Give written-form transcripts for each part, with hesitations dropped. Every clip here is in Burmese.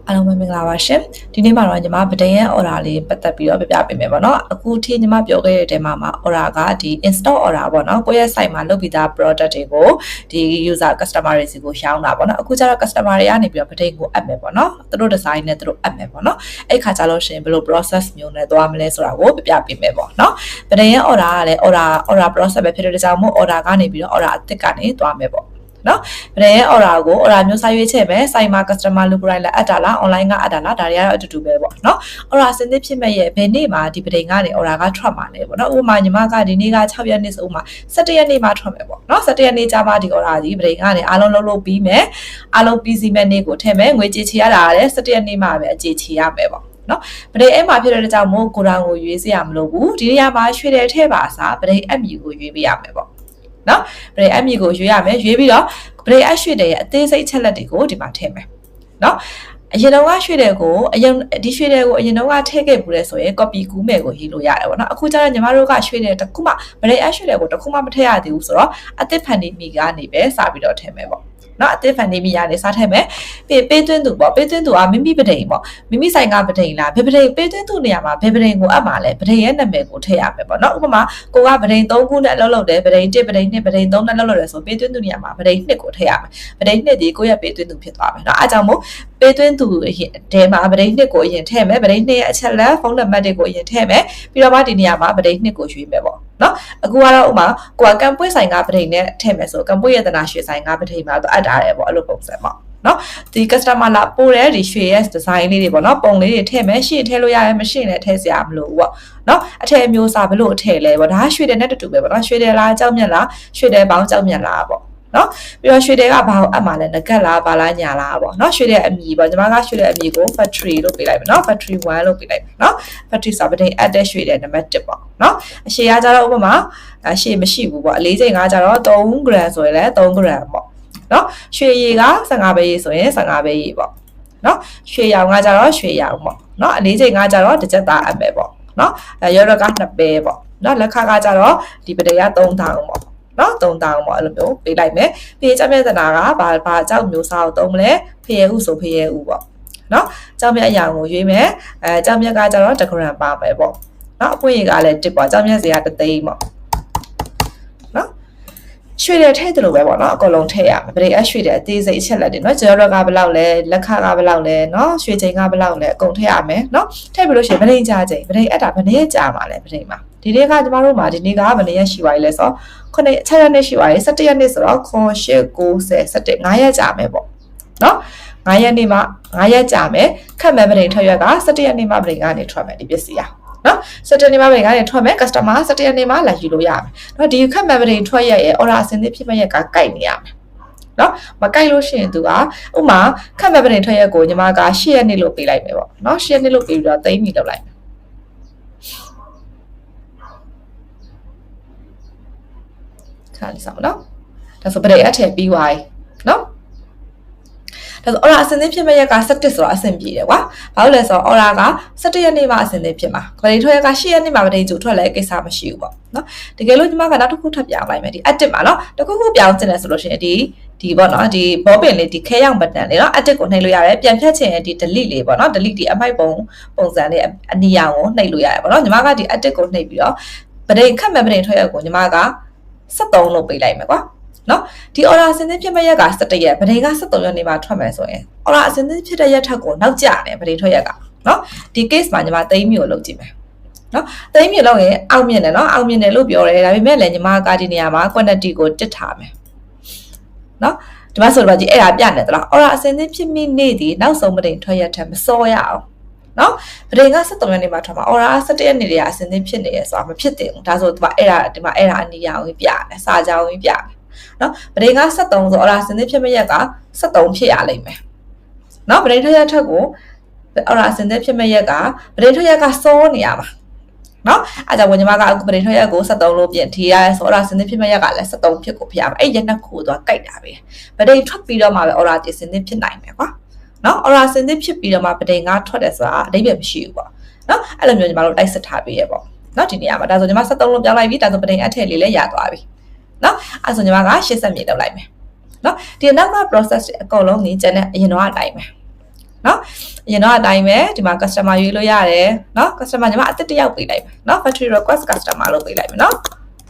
အားလုံးပဲမင်္ဂလာပါရှင်ဒီနေ့မှာတော့ညီမဗဒိန်ရဲ့ order လေးပတ်သက်ပြီးတော့ပြပြပေးမယ်ပေါ့နော်အခုထိညီမပြောခဲ့တဲ့တဲမှာ order ကဒီ install order ပေါ့နော်ကိုယ့်ရဲ့ site မှာလုပ်ပြီးသား product တွေကိုဒီ user customer တွေစီကိုရှောင်းတာပေါ့နော်အခုကျတော့ customer တွေကနေပြီးတော့ဗဒိန်ကိုအပ်မယ်ပေါ့နော်သူတို့ design နဲ့သူတို့အပ်မယ်ပေါ့နော်အဲ့ခါကျလို့ရှိရင်ဘယ်လို process မျိုးနဲ့သွားမလဲဆိုတာကိုပြပြပေးမယ်ပေါ့နော်ဗဒိန်ရဲ့ order ကလည်း order process ပဲဖြစ်တဲ့ကြောင့်မို့ order ကနေပြီးတော့ order အသစ်ကနေသွားမယ်ပေါ့နော်ဗဒိန်ရဲ့ order ကို order မျိုးစာရွေးချက်ပဲ site မှာ customer လူကိုယ်တိုင်လာအပ်တာလား online ကအပ်တာလားဒါတွေကတော့အတူတူပဲပေါ့နော် order စနစ်ဖြစ်မဲ့ရဲ့ဘယ်နေ့မှာဒီဗဒိန်ကနေ order ကထွက်မှာလဲပေါ့နော်ဥပမာညီမကဒီနေ့က6ရက်နေ့ဆိုဥပမာ17ရက်နေ့မှာထွက်မယ်ပေါ့နော်17ရက်နေ့ကြာမှဒီ order ဒီဗဒိန်ကနေအားလုံးလုပ်ပြီးမယ်အားလုံးပြီးစီမဲ့နေ့ကိုထည့်မယ်ငွေကြေးချေရတာလည်း17ရက်နေ့မှာပဲအကြေချေရမယ်ပေါ့နော်ဗဒိန်အဲ့မှာဖြစ်တဲ့ကြောင့်မို့ကိုယ်တော်ကိုရွေးစရာမလိုဘူးဒီနေရာမှာရွှေတယ်ထည့်ပါစားဗဒိန်အမြီကိုရွေးပေးရမယ်ပေါ့နော်ဗဒိန်အမြီကိုရွေးရမယ်ရွေးပြီးတော့ဗဒိန်အရွှေတယ်ရဲ့အသေးစိတ်ချက်လက်တွေကိုဒီမှာထည့်မယ်နော်အရင်တော့ရွှေတယ်ကိုဒီရွှေတယ်ကိုအရင်တော့ထည့်ခဲ့ဘူးလဲဆိုရင် copy ကူးမယ်ကိုရေးလို့ရတယ်ပေါ့နော်အခုကျတော့ညီမတို့ကရွှေတယ်တစ်ခုမှဗဒိန်အရွှေတယ်ကိုတစ်ခုမှမထည့်ရသေးဘူးဆိုတော့အသစ်ဖန်တီးမိကနေပဲစပြီးတော့ထည့်မယ်ပေါ့နော်အသစ်ဖန်တီးမိရနေစားထည့်မယ်ပေးသွင်းသူပေါ့ပေးသွင်းသူကမိမိဗဒိန်ပေါ့မိမိဆိုင်ကဗဒိန်လားဘယ်ဗဒိန်ပေးသွင်းသူနေရာမှာဘယ်ဗဒိန်ကိုအပ်မှာလဲဗဒိန်ရဲ့နာမည်ကိုထည့်ရမယ်ပေါ့နော်ဥပမာကိုကဗဒိန်3ခုနဲ့အလုပ်လုပ်တယ်ဗဒိန်1ဗဒိန်2ဗဒိန်3နဲ့အလုပ်လုပ်တယ်ဆိုပေးသွင်းသူနေရာမှာဗဒိန်2ကိုထည့်ရမယ်ဗဒိန်2ဒီကိုယ့်ရဲ့ပေးသွင်းသူဖြစ်သွားမယ်နော်အဲကြောင့်မို့ပေးသွင်းသူတဲမှာဗဒိန်2ကိုအရင်ထည့်မယ်ဗဒိန်2ရဲ့အချက်လက်ဖုန်းနံပါတ်တွေကိုအရင်ထည့်မယ်ပြီးတော့မှဒီနေရာမှာဗဒိန်2ကိုရွေးမယ်ပေါ့နော်အခုကတော့ဥပမာကိုကကံပွေးဆိုင်ကဗဒိန်နဲ့ထည့်မယ်ဆိုကံပွေးရတနာရွှေဆိုင်ကဗဒိန်မှာတော့အပ်တာတယ်ပေါ့အဲ့လိုပုံစံပေါ့နော်ဒီ customer လာပို့တဲ့ဒီရွှေရဲ့ design လေးတွေပေါ့နော်ပုံလေးတွေထည့်မယ်ရှေ့ထည့်လို့ရတယ်မရှိရင်လည်းထည့်စရာမလိုဘူးပေါ့နော်အထည်မျိုးစားဘလို့အထည်လဲပေါ့ဒါရွှေတယ်နဲ့တူတူပဲပေါ့နော်ရွှေတယ်လားကြောက်မြတ်လားရွှေတယ်ပေါင်းကြောက်မြတ်လားပေါ့နော်ပြီးတော့ရွှေတယ်ကဘာအပ်မှာလဲငကက်လားဘာလားညာလားပေါ့နော်ရွှေတယ်အမည်ပေါ့ညီမကရွှေတယ်အမည်ကို factory လို့ပေးလိုက်မယ်နော် factory 1လို့ပေးလိုက်မယ်နော် factory ဆိုဗဒိန် add တဲ့ရွှေတယ်နံပါတ်1ပေါ့နော်အရှည်ကကြတော့ဥပမာအရှည်မရှိဘူးပေါ့အလေးချိန်ကကြတော့3 gram ဆိုရင်လည်း3 gram ပေါ့နော်ရွှေရည်က15ပဲရည်ဆိုရင်15ပဲရည်ပေါ့နော်ရွှေရောင်ကကြတော့ရွှေရောင်ပေါ့နော်အလေးချိန်ကကြတော့တစ်ချက်သားအပ်မယ်ပေါ့နော်ရောတော့က2ပဲပေါ့နော်လက်ခကကြတော့ဒီပဒေက3000ပေါ့နော်3000ပေါ့အဲ့လိုမျိုးပေးလိုက်မယ်ပြီးကြက်မြတ်သနာကဘာအကြောက်မျိုးစားကိုသုံးမလဲဖရဲဥဆိုဖရဲဥပေါ့နော်ကြောက်မြတ်အရာကိုရွေးမယ်ကြောက်မြတ်ကကြတော့1 gram ပါမယ်ပေါ့နော်အပွင့်ရည်ကလည်း1ပေါ့ကြောက်မြတ်စီက3သိန်းပေါ့နော်ရွှေတယ်ထည့်တယ်လို့ပဲပေါ့နော်အကုန်လုံးထည့်ရမယ်ဗဒိန်အရွှေတယ်အသေးစိတ်အချက်လက်တွေနော်ကျော်ရောကဘယ်လောက်လဲလက်ခကဘယ်လောက်လဲနော်ရွှေချိန်ကဘယ်လောက်လဲအကုန်ထည့်ရမယ်နော်ထည့်ပြီးလို့ရှိရင်ဗဒိန်ကြာချိန်ဗဒိန်အပ်တာဘယ်နည်းကြာမှာလဲဗဒိန်မှာဒီနေ့ကကျမတို့မှာဒီနေ့ကဘယ်နည်းရှိပါလဲဆိုတော့6ရက်နေ့ရှိပါလေ17ရက်နေ့ဆိုတော့9 8 9 10 17 5ရက်ကြာမယ်ပေါ့နော်9ရက်နေ့မှ9ရက်ကြာမယ်ခက်မဲ့ဗဒိန်ထွက်ရက်က17ရက်နေ့မှဗဒိန်ကနေထွက်မယ်ဒီပစ္စည်းอ่ะနော်17နေ့မှဗဒိန်ကနေထွက်မယ် customer 17ရက်နေ့မှလာယူလို့ရမယ်နော်ဒီခက်မဲ့ဗဒိန်ထွက်ရက်ရဲ့ order အစင်းသစ်ဖြစ်မဲ့ရက်ကကိုက်နေရမယ်နော်မကိုက်လို့ရှိရင်သူကဥမာခက်မဲ့ဗဒိန်ထွက်ရက်ကိုညီမက10ရက်နေ့လို့ပေးလိုက်မယ်ပေါ့နော်10ရက်နေ့လို့ပေးပြီးတော့သိမ်းပြီးလုပ်လိုက်ခါလေးဆောင်နော်ဒါဆိုဗဒိန်အထည်ပြီးသွားပြီနော်ဒါဆို order အစင်းသစ်ဖြစ်မဲ့ရက်က17ဆိုတော့အဆင်ပြေတယ်ကွာဘာလို့လဲဆိုတော့ order က17ရက်နေ့မှအစင်းသစ်ဖြစ်မှာဗဒိန်ထွက်ရက်က10ရက်နေ့မှဗဒိန်ကျူထွက်လဲကိစ္စမရှိဘူးပေါ့နော်တကယ်လို့ညီမကနောက်တစ်ခုထပ်ပြောင်းလိုက်မယ်ဒီ edit မှာနော်တစ်ခုခုပြောင်းချင်တယ်ဆိုလို့ရှိရင်ဒီပေါ့နော်ဒီဘောပင်လေးဒီခဲရောင်ဘတ်တန်လေးနော် edit ကိုနှိပ်လို့ရတယ်ပြန်ဖြတ်ချင်ရင်ဒီ delete လေးပေါ့နော် delete ဒီအမိုက်ပုံစံလေးအနီရောင်ကိုနှိပ်လို့ရတယ်ပေါ့နော်ညီမကဒီ edit ကိုနှိပ်ပြီးတော့ဗဒိန်ခက်မဲ့ဗဒိန်ထွက်ရက်ကိုညီမက73လို့ပေးလိုက်မယ်ကွာနော်ဒီ order အစင်းသစ်ဖြစ်မဲ့ရက်က17ရက်ဗဒိန်က73ရက်နေ့မှာထွက်မယ်ဆိုရင် order အစင်းသစ်ဖြစ်တဲ့ရက်ထက်ကိုနောက်ကျတယ်ဗဒိန်ထွက်ရက်ကနော်ဒီ case မှာညီမသိမ်းမျိုးလုပ်ကြည့်မယ်နော်သိမ်းမျိုးလုပ်ရင်အောင်မြင်တယ်နော်အောင်မြင်တယ်လို့ပြောတယ်ဒါပေမဲ့လည်းညီမကဒီနေရာမှာ quantity ကိုတစ်ထားမယ်နော်ဒီမှာဆိုတော့ကြည့်အဲ့ဒါပြနေသလား order အစင်းသစ်ဖြစ်မိနေ့ဒီနောက်ဆုံးဗဒိန်ထွက်ရက်ထက်မစောရအောင်နော်ဗဒိန်က73ရက်နေ့မှာထွက်မှာ order 17ရက်နေ့တည်းကအစင်းသစ်ဖြစ်နေရဆိုတာမဖြစ်တင်ဘူးဒါဆိုဒီမှာအဲ့ဒါအနီရောင်ကြီးပြတယ်စာကြောင်ကြီးပြတယ်နော်ဗဒိန်က73ဆို order စင်းသစ်ဖြစ်မဲ့ရက်က73ဖြစ်ရလိမ့်မယ်နော်ဗဒိန်ထွက်ရက်ထက်ကို order စင်းသစ်ဖြစ်မဲ့ရက်ကဗဒိန်ထွက်ရက်ကစောနေရမှာနော်အဲကြောင့်ညီမကအခုဗဒိန်ထွက်ရက်ကို73လို့ပြင်ထည့်ရတယ်ဆို order စင်းသစ်ဖြစ်မဲ့ရက်ကလည်း73ဖြစ်ကိုဖြစ်ရမှာအဲ့ရက်နှစ်ခုသွားကြိုက်တာပဲဗဒိန်ထွက်ပြီးတော့မှပဲ order စင်းသစ်ဖြစ်နိုင်မယ်ကွာနော် order စင်းသစ်ဖြစ်ပြီးတော့မှဗဒိန်ကထွက်တယ်ဆိုတာအဓိပ္ပာယ်မရှိဘူးပေါ့နော်အဲ့လိုမျိုးညီမတို့တိုက်စစ်ထားပေးရပေါ့နော်ဒီနေရာမှာဒါဆိုညီမ73လို့ပြောင်းလိုက်ပြီဒါဆိုဗဒိန်အထည်လေးလည်းရသွားပြီနော်အဲ့ဆိုညီမက80မြေလောက်လိုက်မယ်နော်ဒီနောက်က process တွေအကုန်လုံးနေကျန်တဲ့အရင်တော့အတိုင်းပဲ နော်အရင်တော့အတိုင်းပဲဒီမှာ customer ရွေးလို့ရတယ်နော် customer ညီမအသစ်တစ်ယောက်ပေးလိုက်မယ်နော် factory request customer လို့ပေးလိုက်မယ်နော်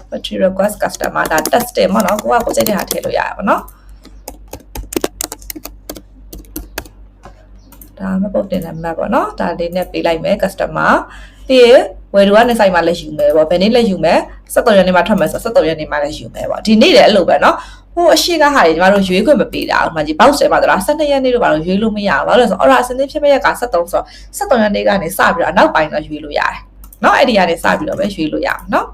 factory request customer ဒါ test တယ်ပေါ့နော်ကိုကကိုစိတ်တဲ့ဟာထည့်လို့ရပါနော်ဒါမှပုတ်တင်တဲ့ map ပေါ့နော်ဒါလေးနဲ့ပေးလိုက်မယ် customer ပြီးရင်ဝယ်သူကနေဆိုင်မှာလက်ယူမယ်ပေါ့ဘယ်နေ့လက်ယူမယ်73ရက်နေ့မှာထွက်မယ်ဆို73ရက်နေ့မှာလက်ယူမယ်ပေါ့ဒီနေ့လည်းအဲ့လိုပဲနော်ဟိုအရှိကဟာတွေညီမတို့ရွေးခွင့်မပေးတာဥပမာကြီး box ထဲမှာတော့12ရက်နေ့တို့ဘာလို့ရွေးလို့မရဘူးဘာလို့လဲဆိုတော့ order အစင်းဖြစ်မဲ့ရက်က73ဆိုတော့73ရက်နေ့ကနေစပြီးတော့အနောက်ပိုင်းတော့ရွေးလို့ရတယ်နော်အဲ့ဒီကနေစပြီးတော့ပဲရွေးလို့ရအောင်နော်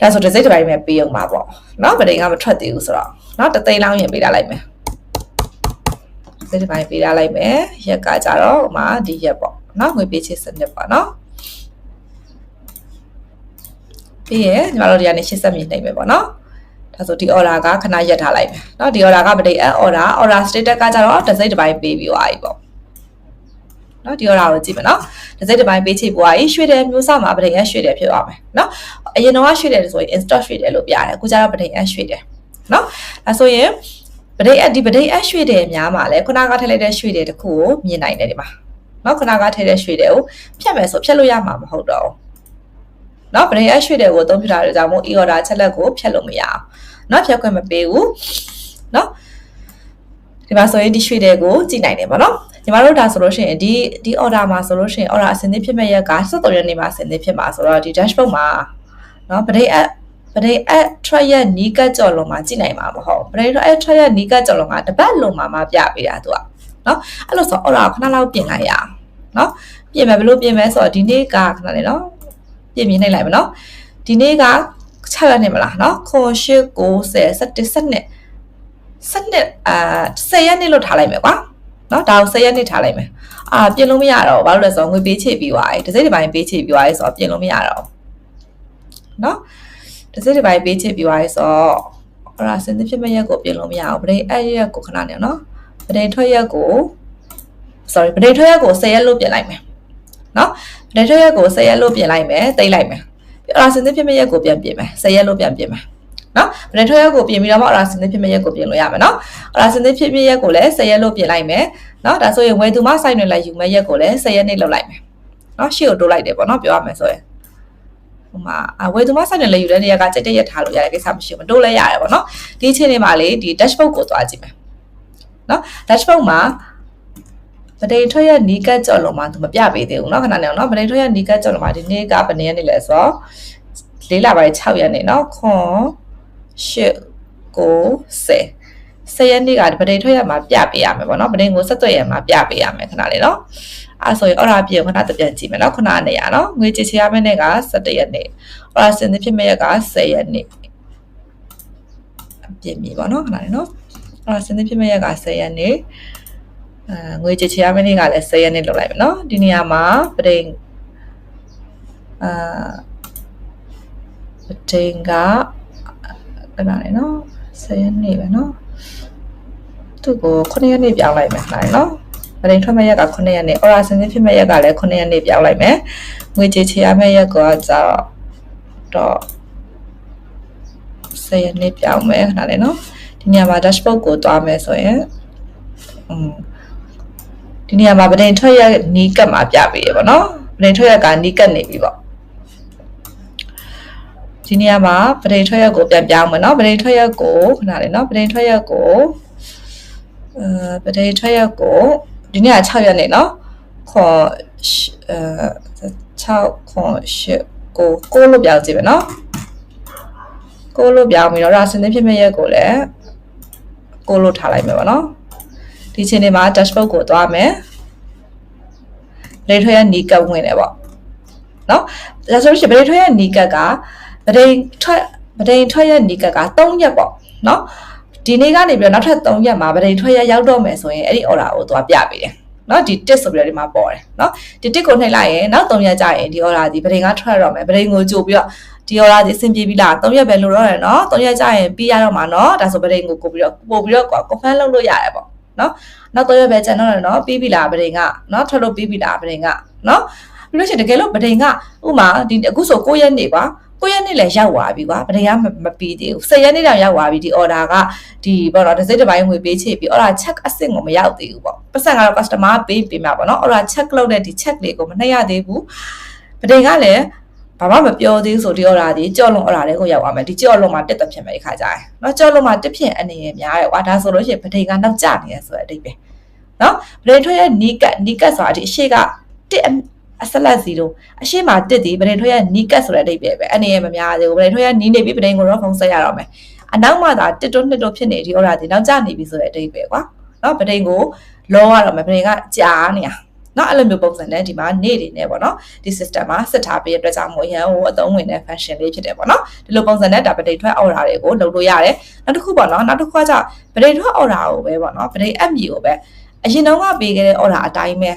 ဒါဆိုတစ်စိတ်တစ်ပိုင်းပဲပေးအောင်ပါပေါ့နော်ဗတိန်ကမထွက်သေးဘူးဆိုတော့နော်တသိန်းလောက်ရင်ပေးထားလိုက်မယ်တစ်စိတ်တစ်ပိုင်းပေးထားလိုက်မယ်ရက်ကကြတော့ဥပမာဒီရက်ပေါ့နော်ငွေပေးချေစနစ်ပေါ့နော်ပြီးရင်ညီမတို့ဒီကနေရှင်းဆက်မြင်နိုင်မယ်ပေါ့နော်ဒါဆိုဒီ order ကခဏရက်ထားလိုက်မယ်เนาะဒီ order ကဗတိန် order status ကကြတော့တစ်စိတ်တစ်ပိုင်းပေးပြီးသွားပြီပေါ့เนาะဒီ order ကိုကြည့်မယ်เนาะတစ်စိတ်တစ်ပိုင်းပေးချိပွားကြီးရွှေ့တယ်မျိုးစောမှာဗတိန်ရွှေ့တယ်ဖြစ်သွားမယ်เนาะအရင်တော့ရွှေ့တယ်ဆိုရင် install ရွှေ့တယ်လို့ပြရတယ်အခုကျတော့ဗတိန်ရွှေ့တယ်เนาะဒါဆိုရင်ဗတိန်ဒီဗတိန်ရွှေ့တယ်များမှာလဲခုနကထည့်လိုက်တဲ့ရွှေ့တယ်တခုကိုမြင်နိုင်တယ်ဒီမှာเนาะခုနကထည့်တဲ့ရွှေ့တယ်ကိုဖြတ်မယ်ဆိုဖြတ်လို့ရမှာမဟုတ်တော့ဘူးเนาะဗတိန်ရွှေ့တယ်ကိုအသုံးပြုထားတဲ့ကြောင့်မို့ e-order ချက်လက်ကိုဖြတ်လို့မရအောင်เนาะဖြတ်ခွင့်မပေးဘူးเนาะဒီမှာဆိုရင်ဒီရွှေတဲ့ကိုကြည့်နိုင်တယ်ပေါ့နော်ညီမတို့ဒါဆိုလို့ရှိရင်ဒီ order မှာဆိုလို့ရှိရင် order အစင်းသစ်ဖြစ်မဲ့ရက်က73ရက်နေ့မှာအစင်းသစ်ဖြစ်မှာဆိုတော့ဒီ dashboard မှာเนาะပရိတ် track ရဲ့နီးကပ်ကြော်လုံးမှာကြည့်နိုင်မှာမဟုတ်ပရိတ် track ရဲ့နီးကပ်ကြော်လုံးကတပတ်လုံးမှာပြပေးတာသူကเนาะအဲ့လိုဆို order ခဏလောက်ပြင်လိုက်ရအောင်เนาะပြင်မယ်ဘယ်လိုပြင်မယ်ဆိုတော့ဒီနေ့ကခဏလေးเนาะပြင်မြင်နိုင်လိုက်မယ်เนาะဒီနေ့က6ရက်နေ့မလားเนาะခွန်8 9 10 17 10ရက်နေ့လို့ထားလိုက်မယ်ကွာเนาะဒါကို10ရက်နေ့ထားလိုက်မယ်ပြင်လို့မရတော့ဘာလို့လဲဆိုတော့ငွေပေးချေပြီးသွားပြီတစ်စိတ်တစ်ပိုင်းပေးချေပြီးသွားပြီဆိုတော့ပြင်လို့မရတော့เนาะတစ်စိတ်တစ်ပိုင်းပေးချေပြီးသွားပြီဆိုတော့အဲ့ဒါစင်သစ်ဖြစ်မဲ့ရက်ကိုပြင်လို့မရအောင်ဗတိန်အဲ့ရက်ကိုခဏနေเนาะဗတိန်ထွက်ရက်ကို ဗတိန်ထွက်ရက်ကို10ရက်လို့ပြင်လိုက်မယ်เนาะဗတိန်ထွက်ရက်ကို10ရက်လို့ပြင်လိုက်မယ်တိတ်လိုက်မယ်ပြီးအဲ့ဒါစင်သစ်ဖြစ်မဲ့ရက်ကိုပြန်ပြင်မယ်10ရက်လို့ပြန်ပြင်မယ်နော်ဗတိန်ထွက်ရက်ကိုပြင်ပြီးတော့မှအရာစင်သစ်ဖြစ်မဲ့ရက်ကိုပြင်လို့ရမယ်နော်အရာစင်သစ်ဖြစ်မဲ့ရက်ကိုလည်း10ရက်လို့ပြင်လိုက်မယ်နော်ဒါဆိုရင်ဝယ်သူမဆိုင်တွေလည်းယူမဲ့ရက်ကိုလည်း10ရက်နေ့လုပ်လိုက်မယ်နော်ရှေ့ကိုတိုးလိုက်တယ်ပေါ့နော်ပြောရမယ်ဆိုရင်ဟိုမှာဝယ်သူမဆိုင်တွေလည်းယူတဲ့နေရာကကြိတ်တဲ့ရက်ထားလို့ရတဲ့ကိစ္စမရှိဘူးမတိုးလဲရတယ်ပေါ့နော်ဒီအချိန်လေးမှာလေဒီ dashboard ကိုသွားကြည့်မယ်နော် dashboard မှာဗတိန်ထွက်ရက်နီးကတ်ကြော်လုံးမှာသူမပြပေးသေးဘူးနော်ခဏနေအောင်နော်ဗတိန်ထွက်ရက်နီးကတ်ကြော်လုံးမှာဒီနေ့ကဘယ်နေ့ရက်နေ့လဲဆိုတော့4လပိုင်း6ရက်နေ့နော်ခွန်8 9 10ရက်နေ့ကဗတိန်ထွက်ရမှာပြပေးရမယ်ပေါ့နော်ဗတိန်ကို17ရက်မှာပြပေးရမယ်ခဏလေးနော်အဲ့ဆိုရင် order ပြခဏတပြန်ကြည့်မယ်နော်ခဏနေရနော်ငွေချေချရမယ့်နေ့က17ရက်နေ့ order စင်သစ်ဖြစ်မယ့်ရက်က10ရက်နေ့ပြင်ပြီပေါ့နော်ခဏလေးနော် order စင်သစ်ဖြစ်မယ့်ရက်က10ရက်နေ့ငွေချေချရမယ့်နေ့ကလည်း10ရက်နေ့လုပ်လိုက်မယ်နော်ဒီနေရာမှာဗတိန်ဗတိန်ကအဲ့ဒါလေနော်10ရက်နေ့ပဲနော်သူ့ကို9ရက်နေ့ပြောင်းလိုက်မယ်နိုင်နော်ဗတိန်ထွက်မဲ့ရက်က9ရက်နေ့ order စင်စစ်ဖြစ်မဲ့ရက်ကလည်း9ရက်နေ့ပြောင်းလိုက်မယ်ငွေချေချရမယ့်ရက်ကကြတော့10ရက်နေ့ပြောင်းမယ်ခဏလေးနော်ဒီနေရာမှာ dashboard ကိုတွားမယ်ဆိုရင်ဒီနေရာမှာဗတိန်ထွက်ရက်နီးကပ်မှာပြပေးရပါတော့ဗတိန်ထွက်ရက်ကနီးကပ်နေပြီပေါ့ဒီနေရာမှာဗတိန်ထွက်ရက်ကိုပြန်ပြောင်းမယ်နော်ဗတိန်ထွက်ရက်ကိုခဏလေးနော်ဗတိန်ထွက်ရက်ကိုဗတိန်ထွက်ရက်ကိုဒီနေ့က6ရက်နေ့နော်ခွန်6ခွန်8ကိုလို့ပြောင်းကြည့်မယ်နော်ကိုလို့ပြောင်းပြီးတော့ရာစင်သစ်ဖြစ်မဲ့ရက်ကိုလည်းကိုလို့ထားလိုက်မယ်ပေါ့နော်ဒီချိန်လေးမှာ dashboard ကိုသွားမယ်ဗတိန်ထွက်ရက်နီးကပ်ဝင်တယ်ပေါ့နော်ဒါဆိုရင်ဗတိန်ထွက်ရက်နီးကပ်ကဗတိန်ထွက်ရက်နီးကပ်က3ရက်ပေါ့နော်ဒီနေ့ကနေပြီးတော့နောက်ထပ်3ရက်မှာဗတိန်ထွက်ရက်ရောက်တော့မယ်ဆိုရင်အဲ့ဒီ order ကိုသွားပြပေးတယ်နော်ဒီတစ်ဆိုပြီးတော့ဒီမှာပေါ်တယ်နော်ဒီတစ်ကိုနှိပ်လိုက်ရင်နောက်3ရက်ကြာရင်ဒီ order ဒီဗတိန်ကထွက်တော့မယ်ဗတိန်ကိုကြိုပြီးတော့ဒီ order ဒီအဆင်ပြေပြီလား3ရက်ပဲလိုတော့တယ်နော်3ရက်ကြာရင်ပြီးရတော့မှာနော်ဒါဆိုဗတိန်ကိုပို့ပြီးတော့ confirm လုပ်လို့ရတယ်ပေါ့နော်နောက်3ရက်ပဲကျန်တော့တယ်နော်ပြီးပြီလားဗတိန်ကနော်ထွက်လို့ပြီးပြီလားဗတိန်ကနော်ပြီးလို့ရှိရင်တကယ်လို့ဗတိန်ကဥမာဒီအခုဆို9ရက်နေ့ကွာ 9ရက်နေ့လည်းရောက်သွားပြီကွာပဒေကမပြီးသေးဘူး10ရက်နေ့တောင်ရောက်သွားပြီဒီ order ကဒီပေါ့နော်တစ်စိတ်တစ်ပိုင်းငွေပေးချေပြီး order check အဆင့်ကိုမရောက်သေးဘူးပေါ့ပတ်စံကတော့ customer ပေးမှာပေါ့နော် order check လုပ်တဲ့ဒီ check လေးကိုမနှိပ်ရသေးဘူးပဒေကလည်းဘာမှမပြောသေးဘူးဆိုဒီ order ဒီကြော်လုံး order တွေကိုရောက်သွားမယ်ဒီကြော်လုံးမှာတက်တက်ဖြစ်မယ်ခါကြတယ်เนาะကြော်လုံးမှာတက်ဖြစ်အနေနဲ့များတယ်ကွာဒါဆိုလို့ရှိရင်ပဒေကနောက်ကျနေရဆိုတဲ့အတိတ်ပဲเนาะပဒေထွက်ရဲ့နီးကတ်ဆိုတာဒီအရှိကတက်အဆက်လက်0အရှိမှာတက်ဒီပဒေထွက်ရဲ့နီးကတ်ဆိုတဲ့အတိတ်ပဲအနေနဲ့မများသေးဘူးပဒေထွက်ရဲ့နီးနေပြီပဒေကိုတော့ဖုန်းဆက်ရတော့မယ်အနောက်မှာဒါ1တို့2တို့ဖြစ်နေဒီ order ဒီနောက်ကျနေပြီဆိုတဲ့အတိတ်ပဲကွာเนาะပဒေကိုလောရတော့မယ်ပဒေကကြာနေတာနော်အဲ့လိုမျိုးပုံစံနဲ့ဒီမှာနေ့တွေနဲ့ပေါ့နော်ဒီ system မှာစစ်ထားပေးတဲ့အတွက်ကြောင့်မို့ရန်ဟိုအသုံးဝင်တဲ့ function လေးဖြစ်တယ်ပေါ့နော်ဒီလိုပုံစံနဲ့ဒါပဒေထွက် order တွေကိုလုပ်လို့ရတယ်နောက်တစ်ခုပေါ့နော်နောက်တစ်ခုကကျပဒေထွက် order ကိုပဲပေါ့နော်ပဒေ app မြေကိုပဲအရင်တော့ကပေးခဲ့တဲ့ order အတိုင်းပဲ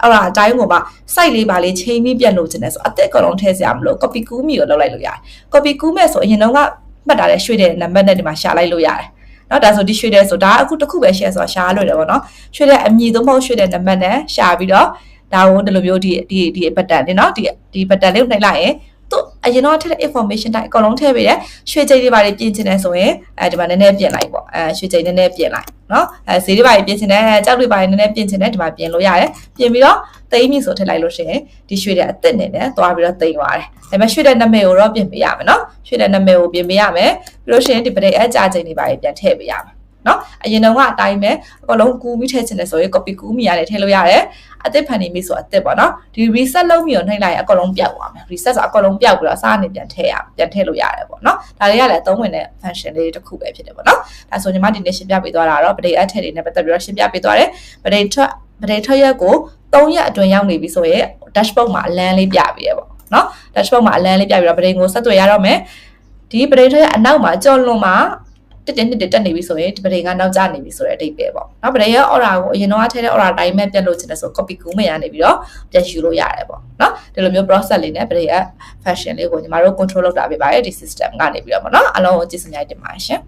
order အတိုင်းကိုပါ site လေးပါလေးချိန်ပြီးပြန်လို့ခြင်းနဲ့ဆိုအသက်အကုန်လုံးထည့်စရာမလို copy ကူးမြေကိုလုပ်လိုက်လို့ရတယ် copy ကူးမဲ့ဆိုအရင်တော့ကမှတ်ထားတဲ့ရွှေ့တဲ့နံပါတ်နဲ့ဒီမှာရှာလိုက်လို့ရတယ်နော်ဒါဆိုဒီရွှေ့တဲ့ဆိုဒါအခုတစ်ခုပဲ share ဆိုတာရှာလို့ရတယ်ပေါ့နော်ရွှေ့တဲ့အမည်သို့မဟုတ်ရွှေ့တဲ့နံပါတ်နဲ့ရှာပြီးတော့ဒါကိုဒီလိုမျိုးဒီဘတ်တန်လေးနော်ဒီဘတ်တန်လေးကိုနှိပ်လိုက်ရင်သူအရင်တော့ထည့်တဲ့ information တိုင်းအကုန်လုံးထည့်ပေးတယ်ရွှေ့ချိန်တွေပါလေးပြင်ချင်တယ်ဆိုရင်ဒီမှာနည်းနည်းပြင်လိုက်ပေါ့ရွှေ့ချိန်နည်းနည်းပြင်လိုက်နော်ဈေးတွေပါလေးပြင်ချင်တယ်ကြောက်တွေပါလေးနည်းနည်းပြင်ချင်တယ်ဒီမှာပြင်လို့ရတယ်ပြင်ပြီးတော့သိမ်းပြီဆိုထည့်လိုက်လို့ရှိရင်ဒီရွှေ့တဲ့အစ်စ်နေနဲ့သွားပြီးတော့သိမ်းသွားတယ်ဒါပေမဲ့ရွှေ့တဲ့နာမည်ကိုတော့ပြင်ပေးရမယ်နော်ရွှေ့တဲ့နာမည်ကိုပြင်ပေးရမယ်ပြီးလို့ရှိရင်ဒီပဒေအကြာချိန်တွေပါလေးပြန်ထည့်ပေးရမယ်နော်အရင်တော့ကအတိုင်းပဲအကုန်လုံးကူးပြီးထည့်ချင်တယ်ဆိုရင် copy ကူးမိရတယ်ထည့်လို့ရတယ်အသစ်ဖန်နေပြီဆိုအသစ်ပေါ့နော်ဒီ reset လုပ်ပြီးတော့နှိပ်လိုက်ရင်အကုန်လုံးပျောက်သွားမယ် reset ဆိုအကုန်လုံးပျောက်ပြီးတော့အစားအနေပြန်ထည့်လို့ရတယ်ပေါ့နော်ဒါတွေကလည်းအသုံးဝင်တဲ့ function လေးတစ်ခုပဲဖြစ်တယ်ပေါ့နော်ဒါဆိုညီမဒီနေ့ရှင်းပြပေးသွားတာတော့ပဒေအထက်တွေနဲ့ပတ်သက်ပြီးတော့ရှင်းပြပေးသွားတယ်ပဒေထွက်ရက်ကို3ရက်အတွင်းရောက်နေပြီဆိုရင် dashboard မှာအလန်းလေးပြပေးရပေါ့နော် dashboard မှာအလန်းလေးပြပြီးတော့ပဒေကိုဆက်သွယ်ရတော့မယ်ဒီပဒေထွက်ရက်အနောက်မှာကြော်လွန်မှာတက်နေပြီဆိုရင်ဒီပဒေကနောက်ကျနေပြီဆိုတဲ့အတိတ်ပဲပေါ့နော်ပဒေရဲ့ order ကိုအရင်တော့ထည့်တဲ့ order တိုင်းပဲပြန်လို့ချင်တယ်ဆို copy ကူးမရနေပြီးတော့ပြန်ယူလို့ရတယ်ပေါ့နော်ဒီလိုမျိုး process လေးနဲ့ပဒေရဲ့ function လေးကိုညီမတို့ control လုပ်တာပြပါတယ်ဒီ system ကနေပြီးတော့ပေါ့နော်အလုံးကိုကြည့်စမြင်တင်ပါရှင်